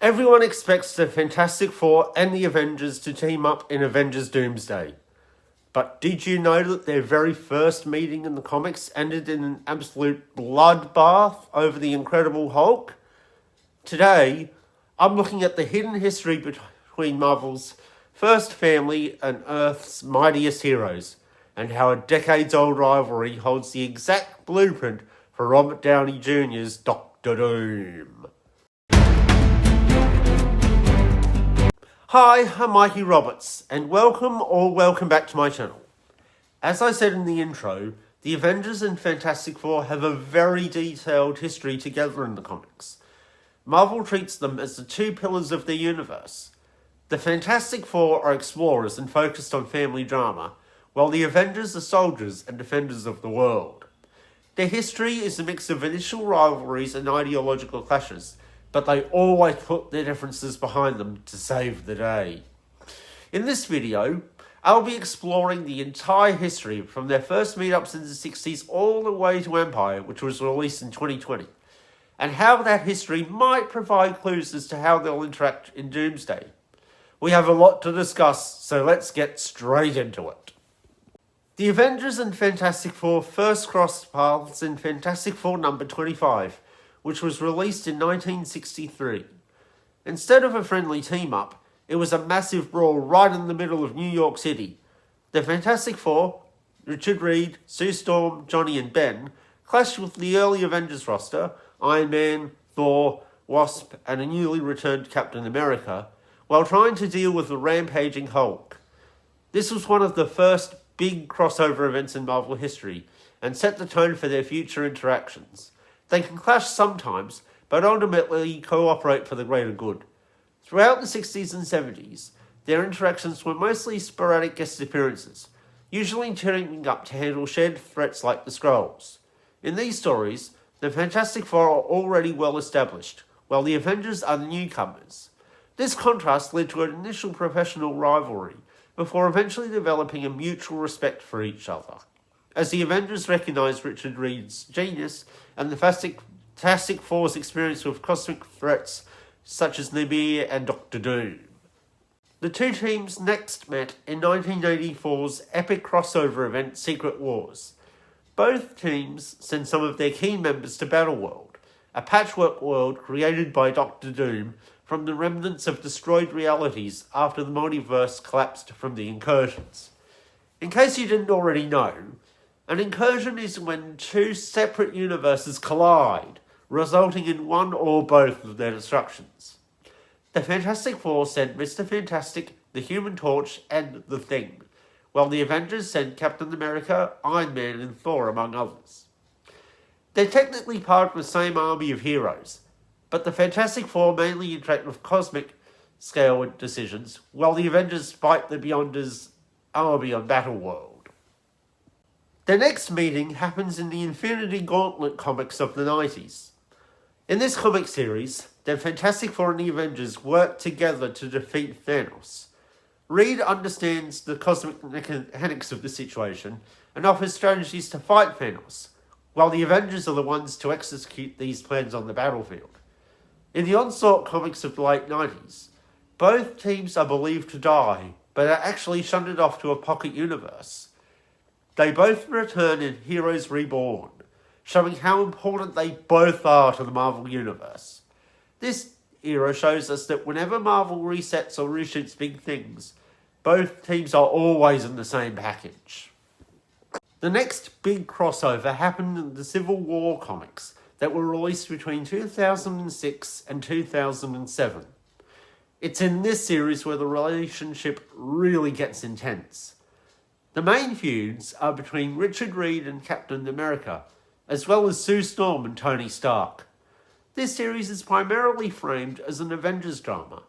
Everyone expects the Fantastic Four and the Avengers to team up in Avengers Doomsday. But did you know that their very first meeting in the comics ended in an absolute bloodbath over the Incredible Hulk? Today, I'm looking at the hidden history between Marvel's first family and Earth's mightiest heroes, and how a decades-old rivalry holds the exact blueprint for Robert Downey Jr.'s Doctor Doom. Hi, I'm Mikey Roberts, and welcome back to my channel. As I said in the intro, the Avengers and Fantastic Four have a very detailed history together in the comics. Marvel treats them as the two pillars of their universe. The Fantastic Four are explorers and focused on family drama, while the Avengers are soldiers and defenders of the world. Their history is a mix of initial rivalries and ideological clashes, but they always put their differences behind them to save the day. In this video, I'll be exploring the entire history from their first meetups in the 60s all the way to Empire, which was released in 2020, and how that history might provide clues as to how they'll interact in Doomsday. We have a lot to discuss, so let's get straight into it. The Avengers and Fantastic Four first crossed paths in Fantastic Four number 25, which was released in 1963. Instead of a friendly team-up, it was a massive brawl right in the middle of New York City. The Fantastic Four, Richard Reed, Sue Storm, Johnny and Ben, clashed with the early Avengers roster, Iron Man, Thor, Wasp and a newly returned Captain America, while trying to deal with the rampaging Hulk. This was one of the first big crossover events in Marvel history, and set the tone for their future interactions. They can clash sometimes, but ultimately cooperate for the greater good. Throughout the 60s and 70s, their interactions were mostly sporadic guest appearances, usually teaming up to handle shared threats like the Skrulls. In these stories, the Fantastic Four are already well established, while the Avengers are the newcomers. This contrast led to an initial professional rivalry, before eventually developing a mutual respect for each other, as the Avengers recognized Richard Reed's genius and the Fantastic Four's experience with cosmic threats such as Nibiru and Doctor Doom. The two teams next met in 1984's epic crossover event Secret Wars. Both teams sent some of their key members to Battleworld, a patchwork world created by Doctor Doom from the remnants of destroyed realities after the multiverse collapsed from the incursions. In case you didn't already know, an incursion is when two separate universes collide, resulting in one or both of their destructions. The Fantastic Four sent Mr. Fantastic, the Human Torch, and the Thing, while the Avengers sent Captain America, Iron Man, and Thor, among others. They're technically part of the same army of heroes, but the Fantastic Four mainly interact with cosmic scale decisions, while the Avengers fight the Beyonders' army on Battleworld. The next meeting happens in the Infinity Gauntlet comics of the 90s. In this comic series, the Fantastic Four and the Avengers work together to defeat Thanos. Reed understands the cosmic mechanics of the situation and offers strategies to fight Thanos, while the Avengers are the ones to execute these plans on the battlefield. In the Onslaught comics of the late 90s, both teams are believed to die, but are actually shunted off to a pocket universe. They both return in Heroes Reborn, showing how important they both are to the Marvel Universe. This era shows us that whenever Marvel resets or reshoots big things, both teams are always in the same package. The next big crossover happened in the Civil War comics that were released between 2006 and 2007. It's in this series where the relationship really gets intense. The main feuds are between Richard Reed and Captain America, as well as Sue Storm and Tony Stark. This series is primarily framed as an Avengers drama.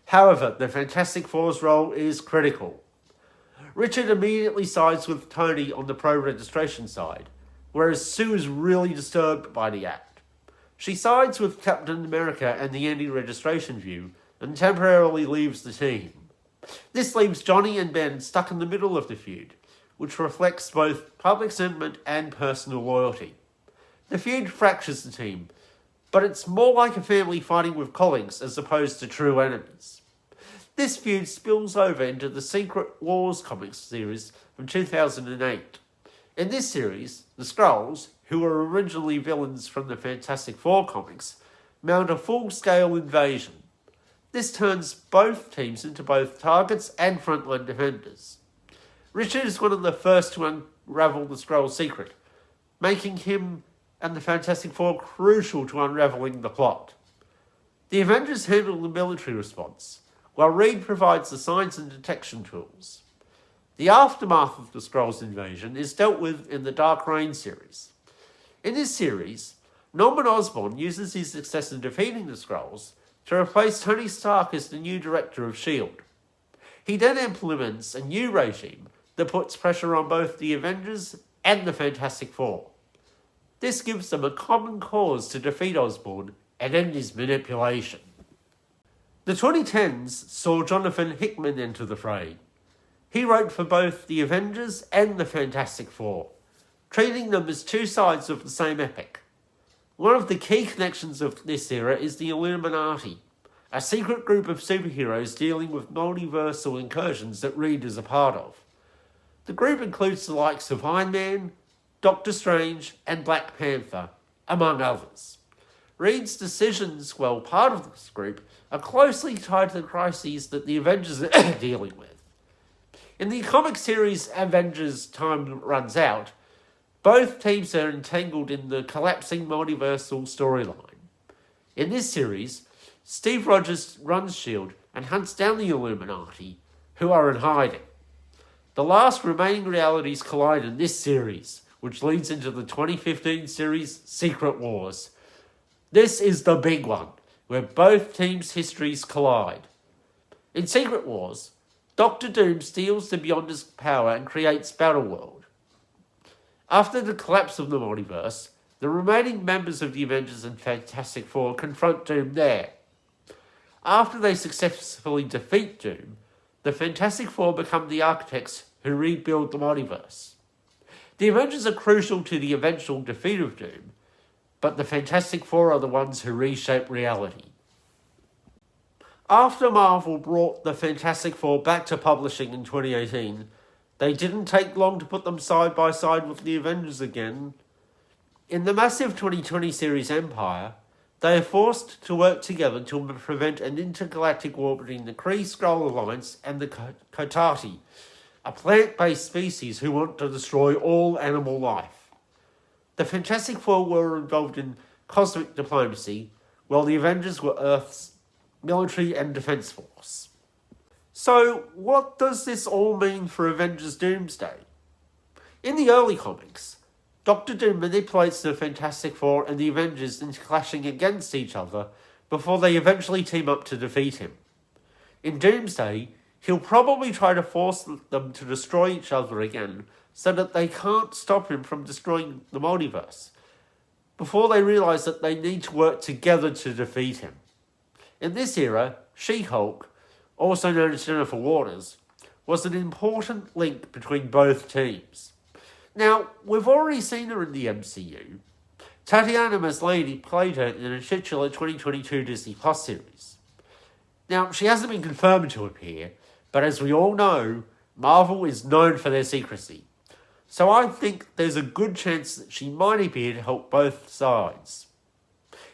However, the Fantastic Four's role is critical. Richard immediately sides with Tony on the pro-registration side, whereas Sue is really disturbed by the act. She sides with Captain America and the anti-registration view, and temporarily leaves the team. This leaves Johnny and Ben stuck in the middle of the feud, which reflects both public sentiment and personal loyalty. The feud fractures the team, but it's more like a family fighting with colleagues as opposed to true enemies. This feud spills over into the Secret Wars comics series from 2008. In this series, the Skrulls, who were originally villains from the Fantastic Four comics, mount a full-scale invasion. This turns both teams into both targets and frontline defenders. Richard is one of the first to unravel the Skrull secret, making him and the Fantastic Four crucial to unravelling the plot. The Avengers handle the military response, while Reed provides the science and detection tools. The aftermath of the Skrulls' invasion is dealt with in the Dark Reign series. In this series, Norman Osborn uses his success in defeating the Skrulls to replace Tony Stark as the new director of S.H.I.E.L.D. He then implements a new regime that puts pressure on both the Avengers and the Fantastic Four. This gives them a common cause to defeat Osborn and end his manipulation. The 2010s saw Jonathan Hickman enter the fray. He wrote for both the Avengers and the Fantastic Four, treating them as two sides of the same epic. One of the key connections of this era is the Illuminati, a secret group of superheroes dealing with multiversal incursions that Reed is a part of. The group includes the likes of Iron Man, Doctor Strange, and Black Panther, among others. Reed's decisions, while part of this group, are closely tied to the crises that the Avengers are dealing with. In the comic series Avengers Time Runs Out, both teams are entangled in the collapsing multiversal storyline. In this series, Steve Rogers runs S.H.I.E.L.D. and hunts down the Illuminati, who are in hiding. The last remaining realities collide in this series, which leads into the 2015 series Secret Wars. This is the big one, where both teams' histories collide. In Secret Wars, Doctor Doom steals the Beyonder's power and creates Battleworld. After the collapse of the multiverse, the remaining members of the Avengers and Fantastic Four confront Doom there. After they successfully defeat Doom, the Fantastic Four become the architects who rebuild the multiverse. The Avengers are crucial to the eventual defeat of Doom, but the Fantastic Four are the ones who reshape reality. After Marvel brought the Fantastic Four back to publishing in 2018, they didn't take long to put them side by side with the Avengers again. In the massive 2020 series Empire, they are forced to work together to prevent an intergalactic war between the Kree-Skrull Alliance and the Kotati, a plant-based species who want to destroy all animal life. The Fantastic Four were involved in cosmic diplomacy, while the Avengers were Earth's military and defense force. So, what does this all mean for Avengers Doomsday? In the early comics, Doctor Doom manipulates the Fantastic Four and the Avengers into clashing against each other before they eventually team up to defeat him. In Doomsday, he'll probably try to force them to destroy each other again so that they can't stop him from destroying the multiverse, before they realise that they need to work together to defeat him. In this era, She-Hulk, also known as Jennifer Waters, was an important link between both teams. Now, we've already seen her in the MCU. Tatiana Maslany played her in a titular 2022 Disney Plus series. Now, she hasn't been confirmed to appear, but as we all know, Marvel is known for their secrecy. So I think there's a good chance that she might appear to help both sides.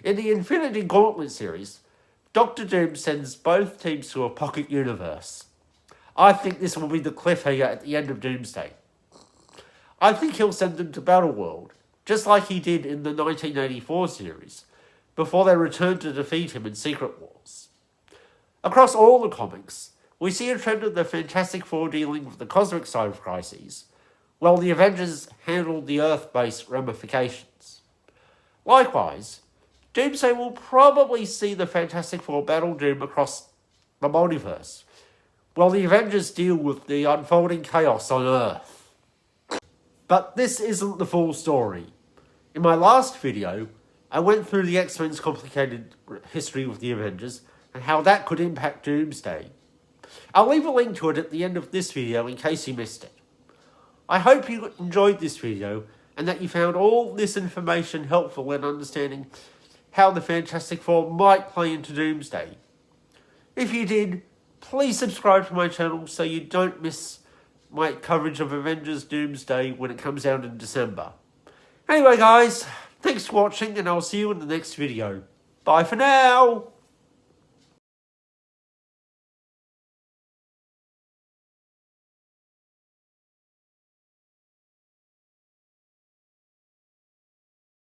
In the Infinity Gauntlet series, Doctor Doom sends both teams to a pocket universe. I think this will be the cliffhanger at the end of Doomsday. I think he'll send them to Battleworld, just like he did in the 1984 series, before they return to defeat him in Secret Wars. Across all the comics, we see a trend of the Fantastic Four dealing with the cosmic side of crises, while the Avengers handle the Earth-based ramifications. Likewise, Doomsday will probably see the Fantastic Four battle Doom across the multiverse, while the Avengers deal with the unfolding chaos on Earth. But this isn't the full story. In my last video, I went through the X-Men's complicated history with the Avengers and how that could impact Doomsday. I'll leave a link to it at the end of this video in case you missed it. I hope you enjoyed this video and that you found all this information helpful in understanding how the Fantastic Four might play into Doomsday. If you did, please subscribe to my channel so you don't miss my coverage of Avengers Doomsday when it comes out in December. Anyway guys, thanks for watching and I'll see you in the next video. Bye for now!